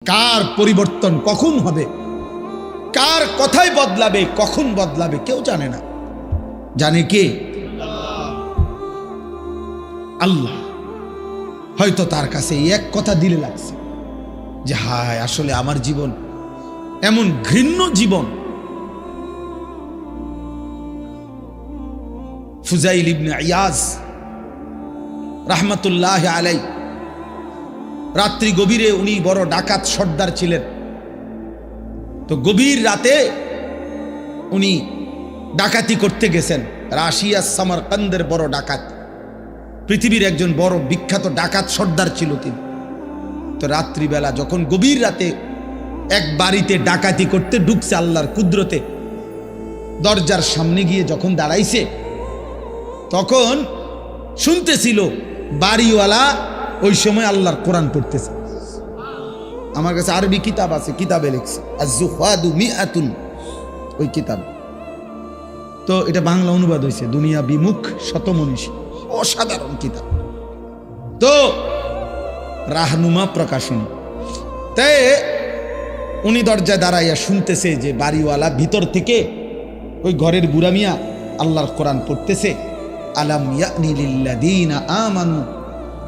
কার পরিবর্তন কখন হবে, কার কথাই বদলাবে, কখন বদলাবে কেউ জানে না। জানে কে? আল্লাহ। হয়তো তার কাছে এক কথা দিলে লাগছে যে হায় আসলে আমার জীবন এমন ঘৃণ্য জীবন। ফুজাইল ইবনে ইয়াজ রাহমাতুল্লাহ আলাই, রাত্রি গভীরে উনি বড় ডাকাত সর্দার ছিলেন। তো গভীর রাতে উনি ডাকাতি করতে গেছেন। রাশিয়া সামারকান্দের বড় ডাকাত, পৃথিবীর একজন বড় বিখ্যাত ডাকাত সর্দার ছিল তিনি। তো রাত্রিবেলা যখন গভীর রাতে এক বাড়িতে ডাকাতি করতে ঢুকছে আল্লাহর কুদরতে, দরজার সামনে গিয়ে যখন দাঁড়াইছে তখন শুনতেছিল বাড়িওয়ালা ওই সময় আল্লাহর কোরআন পড়তেছে। আমার কাছে আরবি কিতাব আছে, কিতাবে লিখছে আজ-জুহাদু মিআতুন, ওই কিতাব। তো এটা বাংলা অনুবাদ হয়েছে দুনিয়া বিমুখ শতমনীষী, অসাধারণ কিতাব। তো রাহনুমা প্রকাশনী। তাই উনি দরজায় দাঁড়াইয়া শুনতেছে যে বাড়িওয়ালা ভিতর থেকে ওই ঘরের বুড়া মিয়া আল্লাহর কোরআন পড়তেছে। আলাম ইয়ানি লিল্লাযীনা আমানু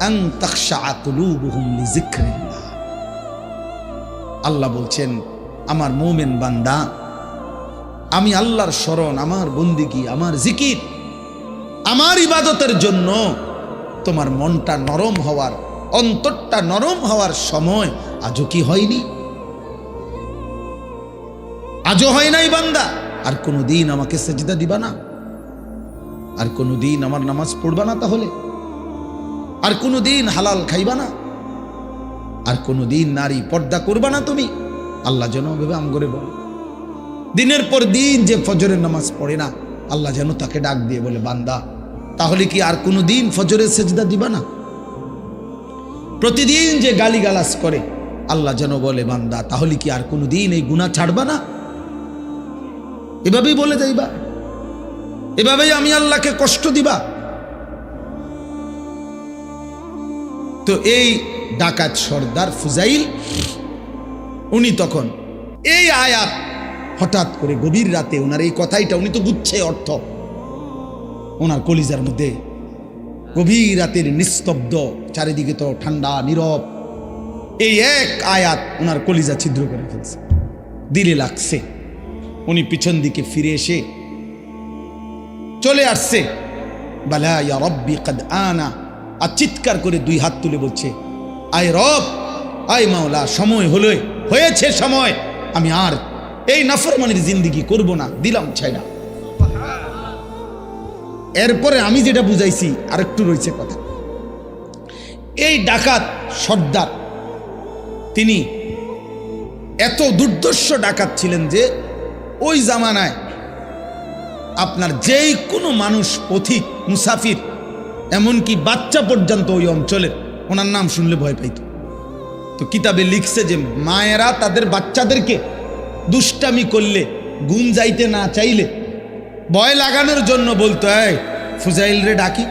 আন তাখশা কুলুবুহুম লিযিকরিল্লাহ। আল্লাহ বলছেন, আমার মুমিন বান্দা, আমি আল্লাহর শরণ, আমার বন্দিগি, আমার জিকির, আমার ইবাদতের জন্য তোমার মনটা নরম হওয়ার, অন্তরটা নরম হওয়ার সময় আজও কি হয়নি? আজও হয় নাই বান্দা? আর কোনোদিন আমাকে সেজদা দিবা না? আর কোনোদিন আমার নামাজ পড়বা না? তাহলে আর কোনোদিন হালাল খাইবা না? আর কোনোদিন নারী পর্দা করবা না তুমি? আল্লাহ যেন ভেবে আমগরে বলে, দিনের পর দিন যে ফজরের নামাজ পড়ে না, আল্লাহ যেন তাকে ডাক দিয়ে বলে, বান্দা তাহলে কি আর কোনোদিন ফজরের সেজদা দিবা না? প্রতিদিন যে গালিগালাজ করে, আল্লাহ যেন বলে, বান্দা তাহলে কি আর কোনোদিন এই গুনাহ ছাড়বা না? এভাবেই বলে যাইবা, এভাবেই আমি আল্লাহকে কষ্ট দিবা? তো এই ডাকাত সর্দার ফুজাইল, উনি তখন এই আয়াত হঠাৎ করে গভীর রাতে ওনার এই কথাইটা, উনি তো বুঝছে অর্থ, ওনার কলিজার মধ্যে গভীর রাতের নিস্তব্ধ, চারিদিকে তো ঠান্ডা নীরব, এই এক আয়াত ওনার কলিজা ছিদ্র করে ফেলছে, দিলে লাগছে। উনি পিছন দিকে ফিরে এসে চলে আসছে, বালা ইয়া রব্বি কদ আনা, আর চিৎকার করে দুই হাত তুলে বলছে, আয় রব, আয় মাওলা, সময় হলো, হয়েছে সময়, আমি আর এই নাফরমানির জিন্দেগি করব না, দিলাম ছাইড়া। এরপরে আমি যেটা বুঝাইছি আরেকটু রয়েছে কথা। এই ডাকাত সর্দার তিনি এত দুর্ধর্ষ ডাকাত ছিলেন যে ওই জামানায় আপনার যেই কোনো মানুষ, পথিক, মুসাফির, এমনকি বাচ্চা পর্যন্ত ওই অঞ্চলের ওনার নাম শুনলে ভয় পাইত। তো কিতাবে লিখছে যে মায়েরা তাদের বাচ্চাদেরকে দুষ্টামি করলে, ঘুম যাইতে না চাইলে ভয় লাগানোর জন্য বলতো, এই ফুজাইল রে ডাকি,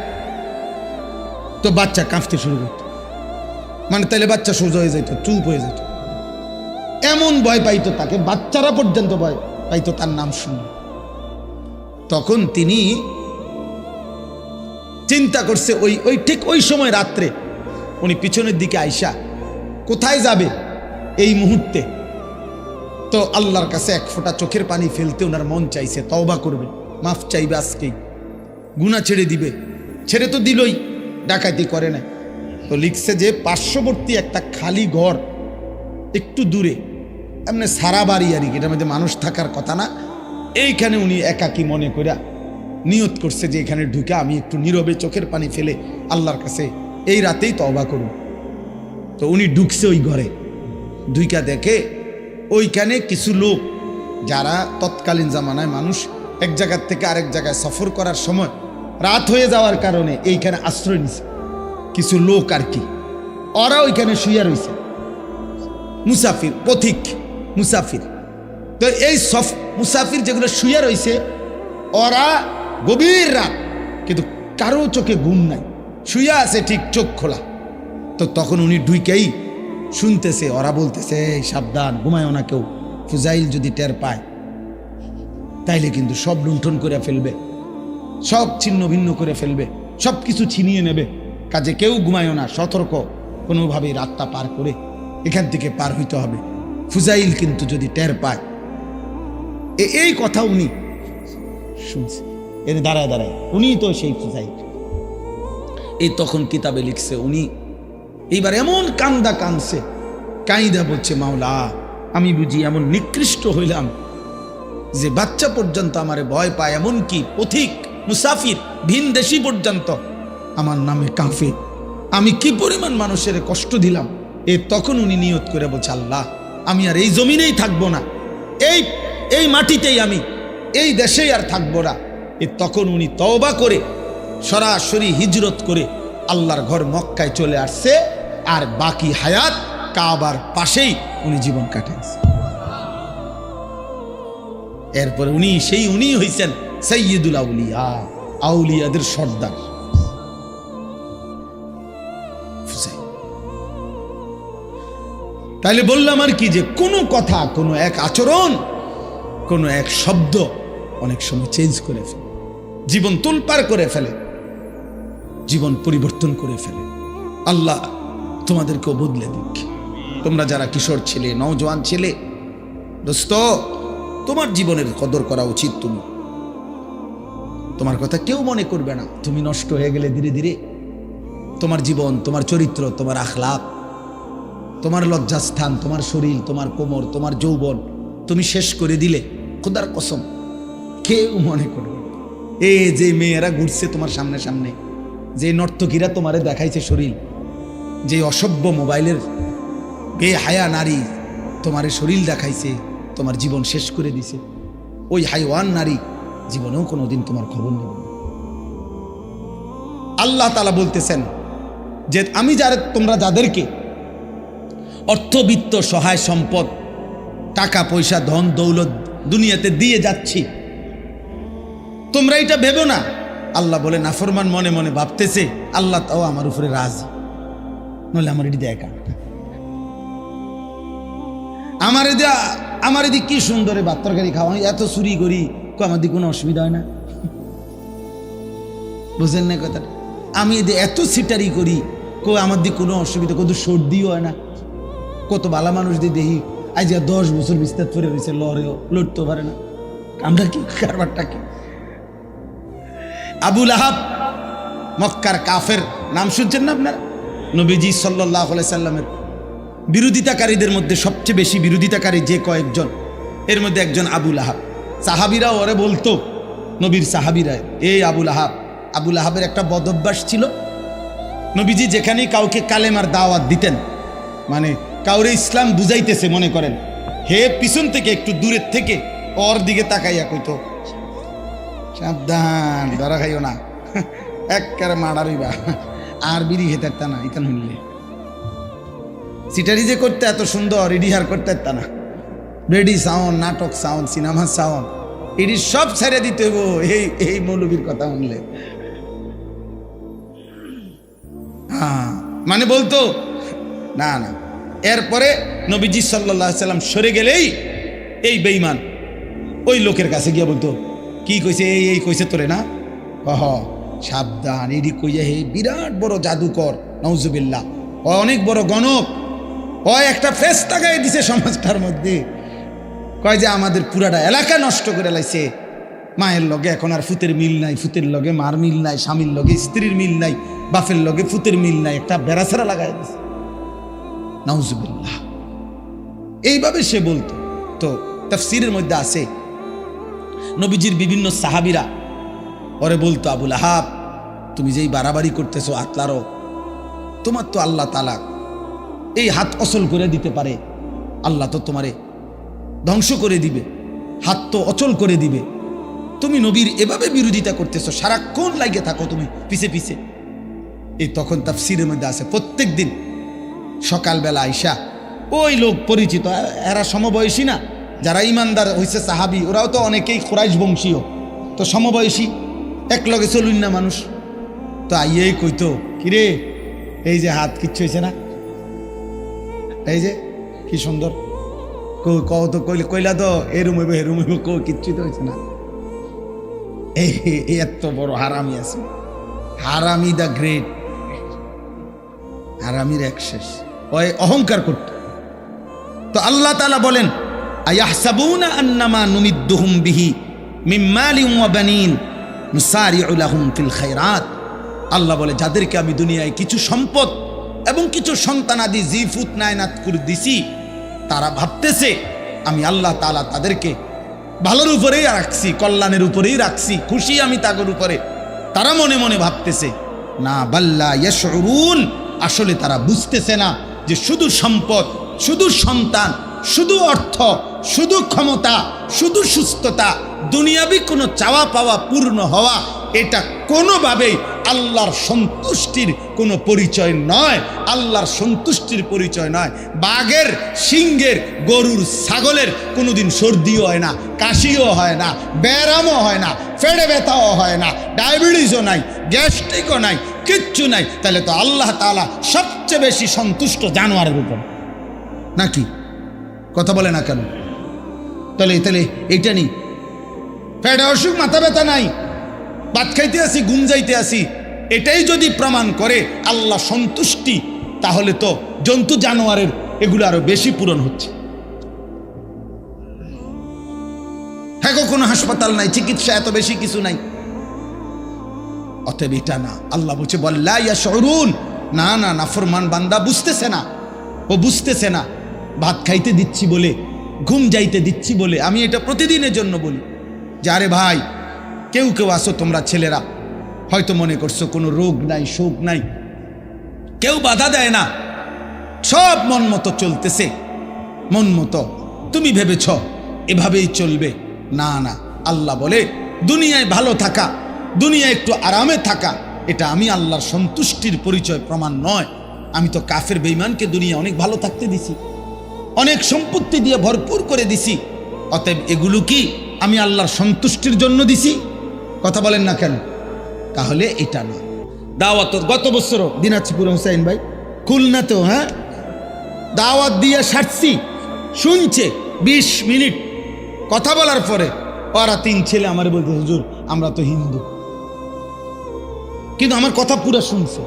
তো বাচ্চা কাঁপতে শুরু করত, মানে তাইলে বাচ্চা সোজা হয়ে যেত, চুপ হয়ে যেত, এমন ভয় পাইতো তাকে, বাচ্চারা পর্যন্ত ভয় পাইতো তার নাম শুনে। তখন তিনি চিন্তা করছে, ওই ঠিক ওই সময় রাত্রে উনি পিছনের দিকে আইসা কোথায় যাবে এই মুহূর্তে, তো আল্লাহর কাছে এক ফোঁটা চোখের পানি ফেলতে ওনার মন চাইছে, তওবা করবে, মাফ চাইবে, আজকেই গুনাহ ছেড়ে দিবে। ছেড়ে তো দিলই, ডাকাতি করে না। তো লিখছে যে পার্শ্ববর্তী একটা খালি ঘর একটু দূরে, এমনি সারা বাড়ি আর কি, এটার মধ্যে মানুষ থাকার কথা না, এইখানে উনি একাকী মনে করে নিয়ত করছে যে এখানে ঢুকে আমি একটু নীরবে চোখের পানি ফেলে আল্লাহর কাছে এই রাতেই তওবা করব। তো উনি ঢুকছে ওই ঘরে, ঢুইকা দেখে ওইখানে কিছু লোক, যারা তৎকালীন জামানায় মানুষ এক জায়গার থেকে আরেক জায়গায় সফর করার সময় রাত হয়ে যাওয়ার কারণে এইখানে আশ্রয় নিছে কিছু লোক আর কি, ওরা ওইখানে শুইয়া রয়েছে, মুসাফির, পথিক মুসাফির। তো এই মুসাফির যেগুলো শুইয়া রয়েছে, ওরা গভীর রাত, কিন্তু কারো চোখে ঘুম নাই, শুইয়া আছে ঠিক চোখ খোলা। তো তখন উনি ঢুকেই শুনতেছে, ওরা বলতেছে এই সাবধান, ঘুমায়ও না কেউ, ফুজাইল যদি টের পায় তাইলে কিন্তু সব লুণ্ঠন করে ফেলবে, সব ছিন্ন ভিন্ন করে ফেলবে, সব কিছু ছিনিয়ে নেবে, কাজে কেউ ঘুমায়ও না, সতর্ক, কোনোভাবেই রাতটা পার করে এখান থেকে পার হইতে হবে। ফুজাইল কিন্তু যদি টের পায়, এই কথা উনি শুনছে, এর দাঁড়ায় দাঁড়ায় উনি তো সেই ফুজাইল। এই তখন কিতাবে লিখছে উনি এইবার এমন কান্দা কাঁদছে, কাইদা বলছে মাওলা আমি বুঝি এমন নিকৃষ্ট হইলাম যে বাচ্চা পর্যন্ত আমারে ভয় পায়, এমন কি পথিক মুসাফির ভিন দেশি পর্যন্ত আমার নামে কাঁপে, আমি কি পরিমাণ মানুষের কষ্ট দিলাম। তখন উনি নিয়ত করে বলছে আল্লাহ আমি আর এই জমিনেই থাকবো না, এই মাটিতেই আমি এই দেশেই আর থাকবো না। তখন উনি তওবা করে সরাসরি হিজরত করে আল্লাহর ঘর মক্কায় চলে আসছে, আর বাকি হায়াত কাবার পাশেই উনি জীবন কাটাইছে। এরপরে উনি হইছেন সাইয়্যিদুল আউলিয়া, আউলিয়াদের সর্দার। তাইলে বললাম আর কি যে কোনো কথা, কোনো এক আচরণ, কোনো এক শব্দ অনেক সময় চেঞ্জ করে ফেলে, জীবন তোলপাড় করে ফেলে, জীবন পরিবর্তন করে ফেলে। আল্লাহ তোমাদেরকেও বদলে দিক। তোমরা যারা কিশোর ছেলে, নওজোয়ান ছেলে, দোস্ত তোমার জীবনের কদর করা উচিত। তোমার কথা কেউ মনে করবে না, তুমি নষ্ট হয়ে গেলে ধীরে ধীরে তোমার জীবন, তোমার চরিত্র, তোমার আখলাক, তোমার লজ্জাস্থান, তোমার শরীর, তোমার কোমর, তোমার যৌবন তুমি শেষ করে দিলে খোদার কসম কেউ মনে করবে না। এই যে মেয়েরা ঘুরছে তোমার সামনে সামনে, যে নর্তকীরা তোমারে দেখাইছে শরীর, যে অসভ্য মোবাইলের বেহায়া নারী তোমার শরীর দেখাইছে, তোমার জীবন শেষ করে দিছে, ওই হাইওয়ান নারী জীবনেও কোনোদিন তোমার খবর নেব না। আল্লাহ তাআলা বলতেছেন যে আমি তোমরা যাদেরকে অর্থবিত্ত, সহায় সম্পদ, টাকা পয়সা, ধন দৌলত দুনিয়াতে দিয়ে যাচ্ছি, তোমরা এটা ভেবো না। আল্লাহ বলে নাফরমান মনে মনে ভাবতেছে আল্লাহ তাও আমার উপরে রাজি, নইলে আমার এটি দেখা, আমার এদিক কি সুন্দরে ভাত তরকারি খাওয়া, এত চুরি করি, আমার দিকে কোনো অসুবিধা হয় না, বুঝেন না কথাটা? আমি এত সিটারি করি, আমার দিকে কোনো অসুবিধা, কত সর্দিও হয় না, কত ভালো মানুষ দিয়ে দেখি আজ 10 বছর বিস্তার করে রয়েছে, লড়তেও পারে না। আমরা কি কারবারটা কি? আবু লাহাব মক্কার কাফের, নাম শুনছেন না আপনারা? নবীজি সাল্লাল্লাহু আলাইহি সাল্লামের বিরোধিতাকারীদের মধ্যে সবচেয়ে বেশি বিরোধিতাকারী যে কয়েকজন, এর মধ্যে একজন আবু লাহাব। সাহাবীরা ওরে বলতো, নবীর সাহাবীরা, এই আবু লাহাব। আবু লাহাবের একটা বদ অভ্যাস ছিল, নবীজি যেখানেই কাউকে কালেমার দাওয়াত দিতেন, মানে কাউরে ইসলাম বুঝাইতেছে মনে করেন, হে পিছন থেকে একটু দূরের থেকে ওর দিকে তাকাইয়া কইতো সাবধান, ধরা খাইও না, একবারে মারারিবা, আর বিড়ি খেতে পারতা না, ইতান হইলে সিটারি যে করতে এত সুন্দর, রিডিহার করতে পারতা না, রেডি সাউন্ড, নাটক সাউন্ড, সিনেমা সাউন্ড, এটি সব ছেড়ে দিতে হইব এই মৌলবীর কথা শুনলে। হ্যাঁ, মানে বলতো না না। এরপরে নবীজি সাল্লাল্লাহু আলাইহি সাল্লাম সরে গেলেই এই বেঈমান ওই লোকের কাছে গিয়ে বলতো, কি কইছে, এই কইছে তোরে না, সাবধান, এডি কইয়া হে বিরাট বড় জাদুকর, নাউজুবিল্লাহ, অনেক বড় গণক, একটা ফেস তাকাই দিছে সমাজটার মধ্যে, কয় যে আমাদের পুরাটা এলাকা নষ্ট করে লাইছে, মায়ের লগে এখন আর ফুতের মিল নাই, ফুতের লগে মার মিল নাই, স্বামীর লগে স্ত্রীর মিল নাই, বাপের লগে ফুতের মিল নাই, একটা বেড়াছাড়া লাগাই দিছে, নাউজুবিল্লাহ। এইভাবে সে বলতো। তো তাফসীরের মধ্যে আছে নবীজির বিভিন্ন সাহাবীরা ওরে বলতো, আবু লাহাব তুমি যেই বাড়াবাড়ি করতেছো, আতলারো, তোমার তো আল্লাহ তাআলা এই হাত অচল করে দিতে পারে, আল্লাহ তো তোমারে ধ্বংস করে দিবে, হাত তো অচল করে দিবে, তুমি নবীর এভাবে বিরোধিতা করতেছো, সারাক্ষণ লাগে থাকো তুমি পিছে পিছে। এই তখন তাফসীরের মধ্যে আছে প্রত্যেক দিন সকালবেলা আইসা ওই লোক পরিচিত, এরা সমবয়সী না, যারা ইমানদার হয়েছে সাহাবি, ওরাও তো অনেকেই কুরাইশ বংশীয়, তো সমবয়সী, এক লগে চলুন না মানুষ, তো আইয়েই কইতো, কিরে এই যে হাত কিচ্ছু হয়েছে না, এই যে কি সুন্দর কও তো কইলা তো এরুম হইব হেরুম হইব, কো কিচ্ছু তো হয়েছে না। এই এত বড় হারামি আছে, হারামি দ্য গ্রেট, হারামির এক শেষ, ওই অহংকার করত। তো আল্লাহ তাআলা বলেন আয়াহসাবুনা আন্নামা নুমিদ্দুহুম বিহি মিন মালিন ওয়া বানিন নুসারিউ লাহুম ফিল খায়রাত। আল্লাহ বলে যাদেরকে আমি দুনিয়ায় কিছু সম্পদ এবং কিছু সন্তানাদি জিফুত নায়নাত করে দিছি, তারা ভাবতেছে আমি আল্লাহ তাআলা তাদেরকে ভালোর উপরেই রাখছি, কল্যাণের উপরেই রাখছি, খুশি আমি তাদের উপরে। তারা মনে মনে ভাবতেছে না, বাল্লা ইয়াশউরুন, আসলে তারা বুঝতেছে না যে শুধু সম্পদ, শুধু সন্তান, শুধু অর্থ, শুধু ক্ষমতা, শুধু সুস্থতা, দুনিয়াবি কোনো চাওয়া পাওয়া পূর্ণ হওয়া, এটা কোনোভাবেই আল্লাহর সন্তুষ্টির কোনো পরিচয় নয়। আল্লাহর সন্তুষ্টির পরিচয় নয়। বাঘের, সিংহের, গরুর, ছাগলের কোনোদিন সর্দিও হয় না, কাশিও হয় না, ব্যায়ামও হয় না, ফেড়ে ব্যথাও হয় না, ডায়াবেটিসও নাই, গ্যাস্ট্রিকও নাই, কিচ্ছু নাই। তাহলে তো আল্লাহ তাআলা সবচেয়ে বেশি সন্তুষ্ট জানোয়ারের উপর, নাকি? কথা বলে না কেন? তাহলে এইটা নেই, পেটে অসুখ, মাথা ব্যথা নাই, ভাত খাইতে আসি, ঘুম যাইতে আসি, এটাই যদি প্রমাণ করে আল্লাহ সন্তুষ্টি, তাহলে তো জন্তু জানোয়ারের এগুলো আরো বেশি পূরণ হচ্ছে। হ্যাঁ, কোনো হাসপাতাল নাই, চিকিৎসা এত বেশি কিছু নাই, অতএব এটা না। আল্লাহ বলছে বল্লা ইয়াশউরুন, না না, নাফরমান বান্দা বুঝতেছে না, ও বুঝতেছে না। ভাত খাইতে দিচ্ছি বলে, ঘুম যাইতে দিচ্ছি বলে, আমি এটা প্রতিদিনের জন্য বলি যে আরে ভাই, কেউ কেউ আসো তোমরা ছেলেরা, হয়তো মনে করছো কোনো রোগ নাই, শোক নাই, কেউ বাধা দেয় না, সব মন মতো চলতেছে, মন মতো তুমি ভেবেছ এভাবেই চলবে। না না, আল্লাহ বলে দুনিয়ায় ভালো থাকা, দুনিয়ায় একটু আরামে থাকা, এটা আমি আল্লাহর সন্তুষ্টির পরিচয় প্রমাণ নয়। আমি তো কাফের বেঈমানকে দুনিয়া অনেক ভালো থাকতে দিছি, অনেক সম্পত্তি দিয়ে ভরপুর করে দিছি, অতএব এগুলো কি আমি আল্লাহর সন্তুষ্টির জন্য দিছি? কথা বলেন না কেন? তাহলে এটা না। দাওয়াত গত বছরও দিনাজপুর হুসাইন ভাই খুলনাতেও, হ্যাঁ, দাওয়াত দিয়ে সারছি, শুনছে 20 মিনিট কথা বলার পরে ওরা 3 ছেলে আমার বলতে, হুজুর আমরা তো হিন্দু, কিন্তু আমার কথা পুরো শুনছে,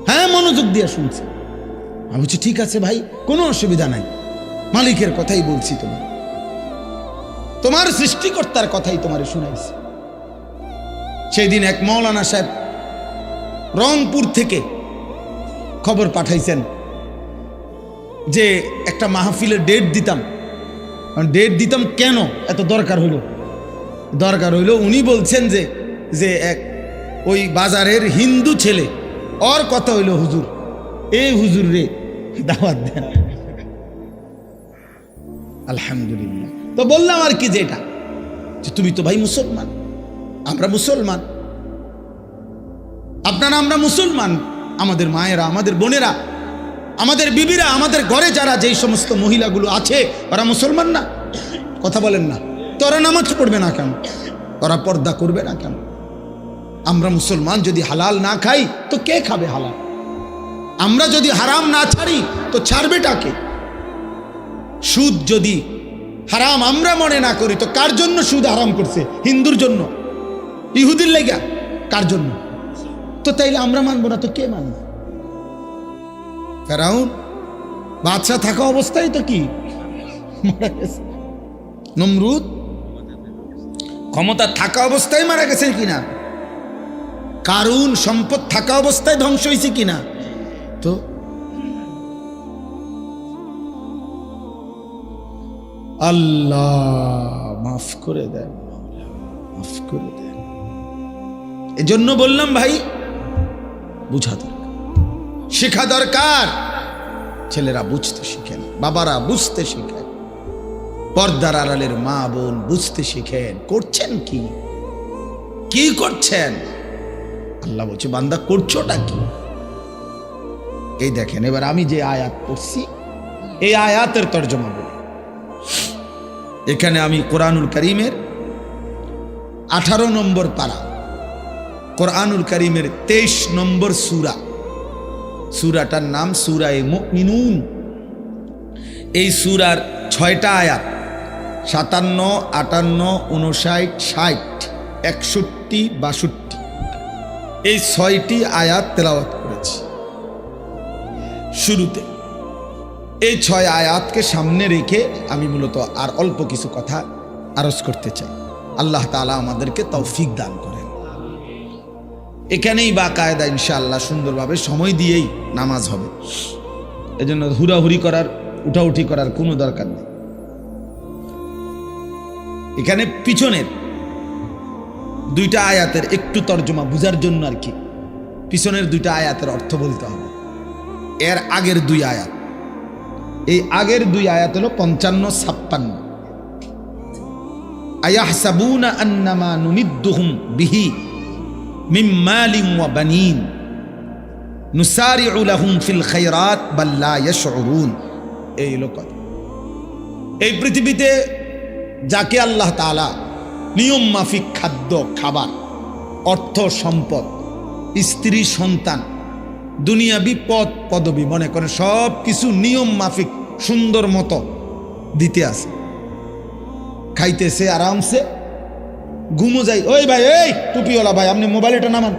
হ্যাঁ, মনোযোগ দিয়ে শুনছে। আমি বলছি ঠিক আছে ভাই, কোনো অসুবিধা নাই, মালিকের কথাই বলছি, তোমার সৃষ্টিকর্তার কথাই তোমারে শুনাইছি। সেই দিন এক মৌলানা সাহেব রংপুর থেকে খবর পাঠাইছেন যে একটা মাহফিলের ডেট দিতাম। কেন এত দরকার হইল? উনি বলছেন যে এক ওই বাজারের হিন্দু ছেলে, ওর কথা হইল হুজুর, এই হুজুর রে দাওয়াত দেন। আলহামদুলিল্লাহ। তো বললাম আর কি, যে এটা যে তুমি তো ভাই মুসলমান, আমরা মুসলমান, আপনারা আমরা মুসলমান, আমাদের মায়েরা, আমাদের বোনেরা, আমাদের বিবিরা, আমাদের ঘরে যারা যেই সমস্ত মহিলাগুলো আছে, ওরা মুসলমান না? কথা বলেন না? তো ওরা নামাজ পড়বে না কেন? ওরা পর্দা করবে না কেন? আমরা মুসলমান যদি হালাল না খাই তো কে খাবে হালাল? আমরা যদি হারাম না ছাড়ি তো ছাড়বেটাকে? সুদ যদি হারাম আমরা মনে না করি তো কার জন্য সুদ হারাম করছে? হিন্দুর জন্য, ইহুদির লেগা? কার জন্য? তো তাইলে আমরা মানবো না তো কে মানবে? ফেরাউন বাদশা থাকা অবস্থায় তো কি মারা গেছে, নমরুদ ক্ষমতা থাকা অবস্থায় মারা গেছে কিনা, কারুন সম্পদ থাকা অবস্থায় ধ্বংস হয়েছে কিনা? তো আল্লাহ মাফ করে দেন, মাফ করে দেন। এজন্য বললাম ভাই, বুঝা দরকার, শেখা দরকার। ছেলেরা বুঝতে শিখেন, বাবারা বুঝতে শিখেন, পর্দার আড়ালের মা বোন বুঝতে শিখেন। করছেন কি করছেন? আল্লাহ বলছে বান্দা করছোটা কি? এই দেখেন, এবার আমি যে আয়াত পড়ছি এই আয়াতের তর্জমা বলি। এখানে আমি কোরআনুল কারীমের 18 নম্বর পারা, কোরআনুল কারীমের 23 নম্বর সূরা, সূরাটার নাম সূরা মুমিনুন। এই সূরার 6টা আয়াত 57, 58, 59, 60, 61, 62 এই 6টি আয়াত তেলাওয়াত করেছি শুরুতে। এই 6 আয়াতকে সামনে রেখে আমি মূলত আর অল্প কিছু কথা আরজ করতে চাই। আল্লাহ তাআলা আমাদেরকে তৌফিক দান করেন। এখানেই বাকায়দা ইনশাআল্লাহ সুন্দরভাবে সময় দিয়েই নামাজ হবে, এজন্য হুড়াহুড়ি করার উঠাউঠি করার কোনো দরকার নেই। এখানে পিছনের 2টা আয়াতের একটু তর্জমা বুঝার জন্য আর কি পিছনের 2টা আয়াতের অর্থ বলতে হবে। এর আগের 2 আয়াত, এই আগের 2 আয়াত হলো 55, 56। আয়াহসাবুনা আন্নামা নুমিদ্দুহুম বিহি মিন মালিন ওয়া বানিন নুসারিউ লাহুম ফিল খায়রাত বাল লা ইয়াশউরুন। এই লোক এই পৃথিবীতে যাকে আল্লাহ তাআলা নিয়ম মাফিক খাদ্য খাবার, অর্থ সম্পদ, স্ত্রী সন্তান, দুনিয়াবি পদ পদবি মনে করে সব কিছু নিয়ম মাফিক সুন্দর মতো দিতে আছে, খাইতেছে আরামসে, ঘুমো যাই। ওই ভাই, এই টুপিওয়ালা ভাই, আপনি মোবাইলটা নামান।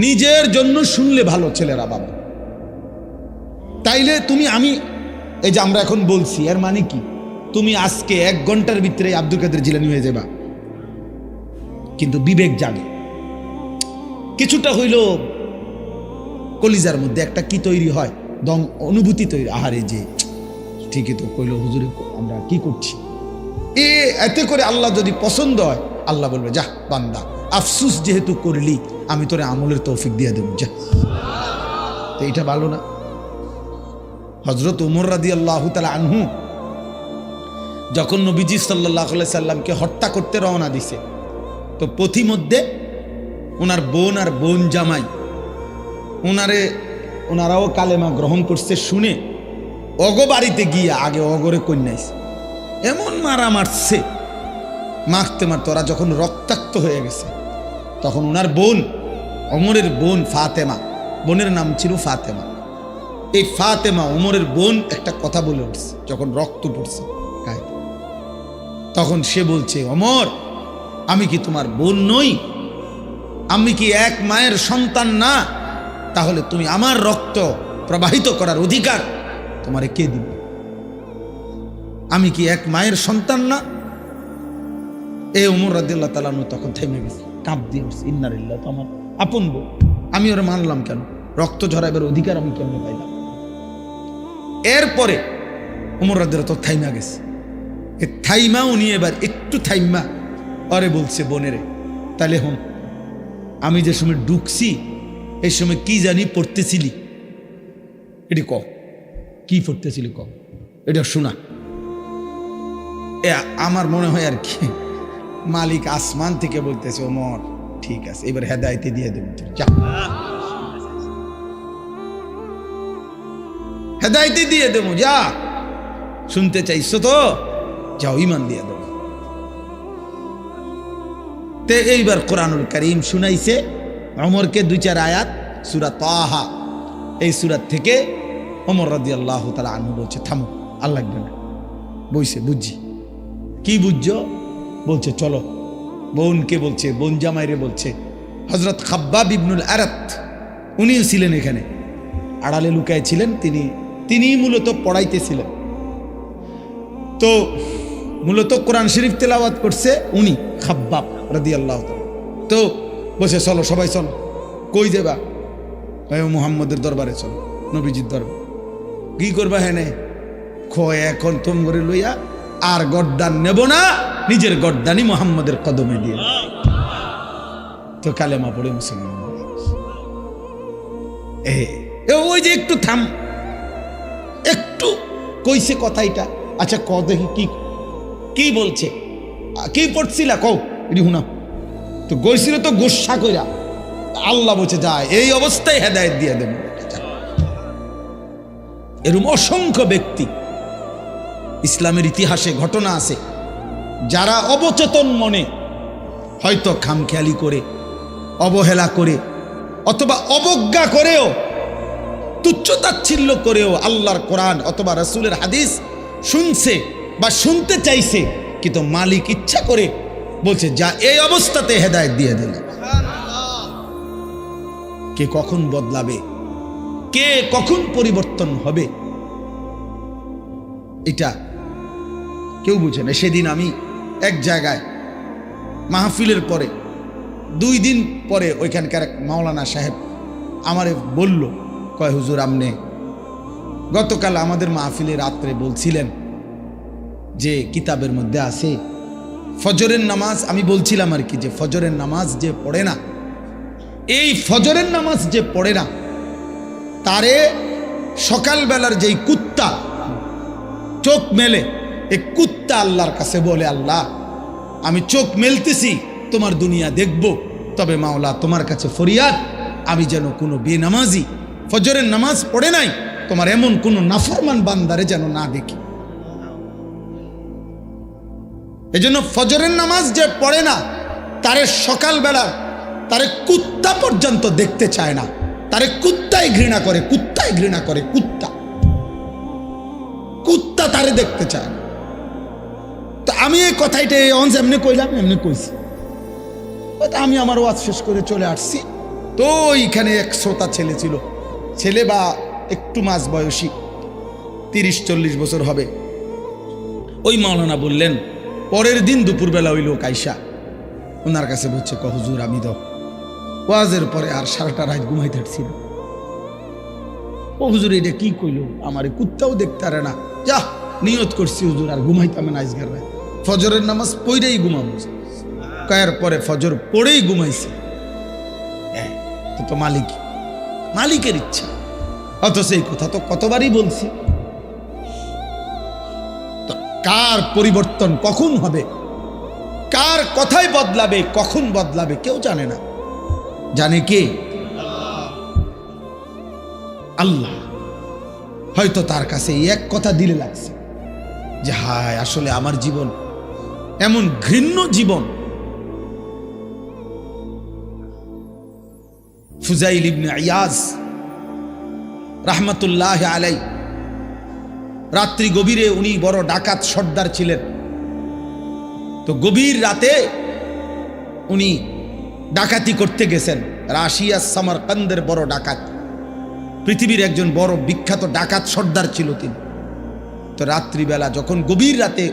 নিজের জন্য শুনলে ভালো ছেলেরা বাবা, তাইলে তুমি আমি এই যে আমরা এখন বলছি এর মানে কি, তুমি আজকে 1 ঘন্টার ভিতরে আব্দুল কাদের জিলানী হয়ে যাবা, কিন্তু বিবেক জাগে কিছুটা হইল কলিজার মধ্যে একটা কি তৈরি হয়, দম অনুভূতি তৈরি, আহারে যে ঠিকই তো কইল হুজুরে, আমরা কি করছি। এতে করে আল্লাহ যদি পছন্দ হয়, আল্লাহ বলবে যা বান্দা, আফসুস যেহেতু করলি আমি তোরে আমলের তৌফিক দিয়ে দেব, যা। তো এটা ভালো না? হযরত ওমর রাদিয়াল্লাহু তাআলা আনহু যখন নবীজি সাল্লাল্লাহু আলাইহি সাল্লামকে হত্যা করতে রওনা দিছে, তো পথিমধ্যে ওনার বোন আর বোন জামাই ওনারাও কালেমা গ্রহণ করছে শুনে অগো বাড়িতে গিয়ে আগে অগরে কন্যাইছে, এমন মারা মারছে, মারতে মারতে ওরা যখন রক্তাক্ত হয়ে গেছে, তখন ওনার বোন, ওমরের বোন ফাতেমা, বোনের নাম ছিল ফাতেমা, এই ফাতেমা ওমরের বোন একটা কথা বলে উঠছে যখন রক্ত পড়ছে গায়ে, তখন সে বলছে, ওমর আমি কি তোমার বোন নই? আমি কি এক মায়ের সন্তান না? তাহলে তুমি আমার রক্ত প্রবাহিত করার অধিকার তোমারে কে দিবে? আমি কি এক মায়ের সন্তান না? এই ওমর রাদিয়াল্লাহু তাআলা তখন থেমে গেছে, কাঁপ দিয়ে উঠছে, ইন্না লিল্লাহি, তো আমার আপন বোন, আমি ওরা মানলাম কেন? রক্ত ঝরাইবার অধিকার আমি কেমনে পাইলাম? এরপরে ওমর রাদিয়াল্লাহু তাআলা থাইমা গেছে, থাইমা উনি এবার একটু থাইমা আরে বলছে, বোনেরে তাহলে হন, আমি যে সময় ঢুকছি এই সময় কি জানি পড়তেছিলি, এটি ক, কি পড়তেছিলি ক, এটা শোনা। আমার মনে হয় আর কি মালিক আসমান থেকে বলতেছে, ওমর ঠিক আছে, এবার হেদায়েতে দিয়ে দেব, যা হেদায়েতে দিয়ে দেব, যা শুনতে চাইছো তো যাও, ঈমান দিয়ে দেব। তে এইবার কোরআনুল কারীম শুনাইছে ওমরকে 2-4 আয়াত সূরা তাহা, এই সূরা থেকে ওমর রাদিয়াল্লাহু তাআলা আনহু বলছে, থামো, আর লাগবে না, বইছে বুঝছি। কি বুঝছো? বলছে চলো। বোনকে বলছে, বোন জামাইরে বলছে, হযরত খাব্বাব ইবনুল আরাত উনিও ছিলেন এখানে, আড়ালে লুকায় ছিলেন, তিনি মূলত পড়াইতেছিলেন। তো মূলত কোরআন শরীফ তেলাওয়াত করছে উনি, খাব্বাব রাদিয়াল্লাহু তাআলা। তো বসে চলো সবাই চলো, কই যাবা? মুহাম্মদের দরবারে চলো, নবীজির দরবার। কি করবা? হেনে খোয় এখন তোমরে লইয়া আর গর্দান নেব না, নিজের গর্দানি মুহাম্মদের কদমে দিয়ে। তো কালেমা পড়ে মুসলমান। ওই যে একটু থাম, একটু কইছে কথা এটা, আচ্ছা ক দেখি কি বলছে, কি পড়ছিলা কও, এটি শুনা। তো গইছিল তো গোসা কইরা, আল্লাহ বলছে যায় এই অবস্থায় হেদায়েত দিয়ে দেব। এরকম অসংখ্য ব্যক্তি ইসলামের ইতিহাসে ঘটনা আছে, যারা অবচেতন মনে হয়তো খামখেয়ালি করে, অবহেলা করে, অথবা অবজ্ঞা করেও তুচ্ছতাচ্ছিল্য করেও আল্লাহর কোরআন অথবা রাসূলের হাদিস শুনছে বা শুনতে চাইছে, কিন্তু মালিক ইচ্ছা করে বলছে যা এই অবস্থাতে হেদায়েত দিয়ে দিলেন। কে কখন বদলাবে, কে কখন পরিবর্তন হবে, এটা কেউ বুঝে না। সেদিন আমি এক জায়গায় মাহফিলের পরে 2 দিন পরে ওইখানকার এক মাওলানা সাহেব আমারে বলল, কয় হুজুর আমনে গতকাল আমাদের মাহফিলে রাত্রে বলছিলেন যে কিতাবের মধ্যে আছে ফজরের নামাজ, আমি বলছিলাম আর কি যে ফজরের নামাজ যে পড়ে না, এই ফজরের নামাজ যে পড়ে না তারে সকালবেলার যেই কুত্তা চোখ মেলে, এই কুত্তা আল্লাহর কাছে বলে আল্লাহ আমি চোখ মেলতেছি তোমার দুনিয়া দেখব, তবে মাওলা তোমার কাছে ফরিয়াদ আমি যেন কোনো বেনামাজি ফজরের নামাজ পড়ে নাই তোমার এমন কোনো নাফরমান বান্দারে যেন না দেখি। এজন্য ফজরের নামাজ যে পড়ে না তারে সকালবেলা তারে কুত্তা পর্যন্ত দেখতে চায় না, তারে কুত্তাই ঘৃণা করে, কুত্তাই ঘৃণা করে, কুত্তা কুত্তা তারে দেখতে চায় না। তো আমি এই কথাইটা এমনি কইলাম, এমনি কইছি, আমি আমার ওয়াজ শেষ করে চলে আসছি। তো এইখানে এক শ্রোতা ছেলে ছিল, ছেলে বা একটু মাঝ বয়সী 30-40 বছর হবে। ওই মাওলানা বললেন, পরের দিন দুপুরবেলা ওই লোক আইসা ওনার কাছে বলছে, হুজুর আমি তো ওয়াজের পরে আর সারাটা রাত ঘুমাইতে পারছি না। ও হুজুর এটা কি কইল, আমার কুত্তাও দেখতে পারে না, যা নিয়ত করছি হুজুর আর ঘুমাইতাম না আজকের রাত, ফজরের নামাজ পড়েই ঘুমাবো। কয়ের পরে ফজর পড়েই ঘুমাইছে। তো মালিকের ইচ্ছা, অথচ এই কথা তো কতবারই বলছি। তো কার পরিবর্তন কখন হবে, কার কথাই বদলাবে, কখন বদলাবে কেউ জানে না, জানে কে? আল্লাহ। হয়তো তার কাছে এক কথা দিলে লাগছে যে হায় আসলে আমার জীবন এমন ঘৃণ্য জীবন। ফুজাইল ইবনে ইয়াজ রাহমাতুল্লাহ আলাই, রাত্রি গভীরে উনি বড় ডাকাত সর্দার ছিলেন। তো গভীর রাতে উনি ডাকাতি করতে গেছেন। রাশিয়া সামারকান্দের বড় ডাকাত, পৃথিবীর একজন বড় বিখ্যাত ডাকাত সর্দার ছিল তিনি। তো রাত্রিবেলা যখন গভীর রাতে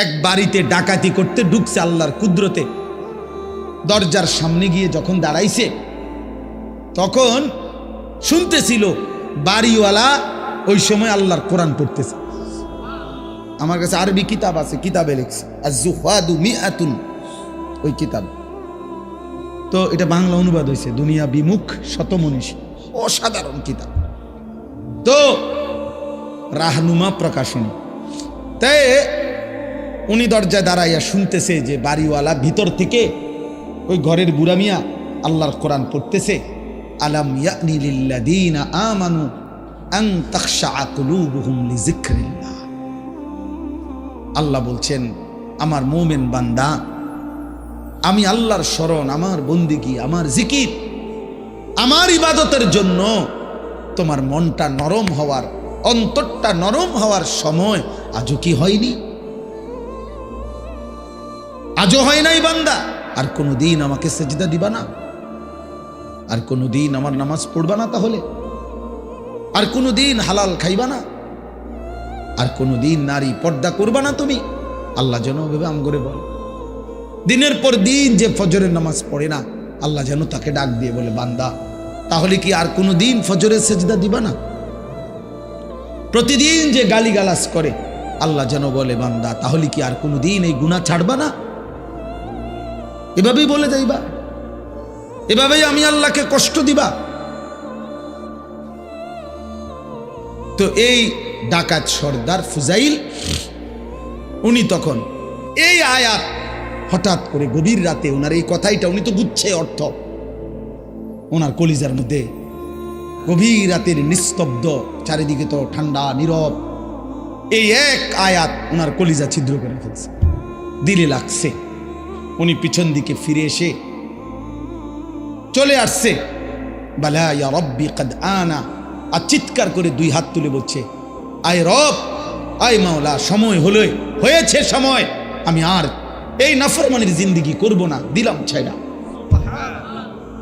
এক বাড়িতে ডাকাতি করতে ঢুকছে, আল্লাহর কুদরতে দরজার সামনে গিয়ে যখন দাঁড়াইছে, তখন শুনতেছিল বাড়িওয়ালা ওই সময় আল্লাহর কোরআন পড়তেছে। আমার কাছে আরবি কিতাব আছে, কিতাবে লিখছে আজ-জুহাদু মিআতুন, ওই কিতাব। তো এটা বাংলা অনুবাদ হয়েছে, দুনিয়া বিমুখ শতমনীষী, অসাধারণ কিতাব। তো রাহনুমা প্রকাশনী। তাই উনি দরজায় দাঁড়াইয়া শুনতেছে যে বাড়িওয়ালা ভিতর থেকে ওই ঘরের বুড়া মিয়া আল্লাহর কোরআন পড়তেছে, আলাম ইয়ানি লিল্লাযীনা আমানু আন তাখশা কুলুবুহুম লিযিকরিল্লাহ। আল্লাহ বলছেন, আমার মুমিন বান্দা, আমি আল্লাহর শরণ, আমার বন্দিগি, আমার জিকির, আমার ইবাদতের জন্য তোমার মনটা নরম হওয়ার, অন্তরটা নরম হওয়ার সময় আজও কি হয়নি? আজও হয় নাই বান্দা? আর কোনোদিন আমাকে সেজদা দিবা না? আর কোনোদিন আমার নামাজ পড়বা না? তাহলে আর কোনোদিন হালাল খাইবা না? আর কোনোদিন নারী পর্দা করবা না তুমি? আল্লাহ যেন ভেবে আম করে বল, দিনের পর দিন যে ফজরের নামাজ পড়ে না, আল্লাহ যেন তাকে ডাক দিয়ে বলে, বান্দা তাহলে কি আর কোনোদিন ফজরের সেজদা দিবা না? প্রতিদিন যে গালিগালাজ করে, আল্লাহ যেন বলে, বান্দা তাহলে কি আর কোনোদিন এই গুনাহ ছাড়বা না? এভাবেই বলে যাইবা, এভাবেই আমি আল্লাহকে কষ্ট দিবা। তো এই ডাকাত সর্দার ফুজাইল, উনি তখন এই আয়াত হঠাৎ করে গভীর রাতে, ওনার এই কথাইটা উনি তো বুঝছে অর্থ, ওনার কলিজার মধ্যে গভীর রাতের নিস্তব্ধ, চারিদিকে তো ঠান্ডা নীরব, এই এক আয়াত ওনার কলিজা ছিদ্র করে ফেলছে, দিলে লাগছে। উনি পিছন দিকে ফিরে এসে চলে আসছে, বালা ইয়া রব্বি কদ আনা আর চিৎকার করে দুই হাত তুলে বলছে, আয় রব, আয় মাওলা, সময় হয়েছে সময়, আমি আর এই নাফরমানির জিন্দেগি করব না, দিলাম ছাইড়া।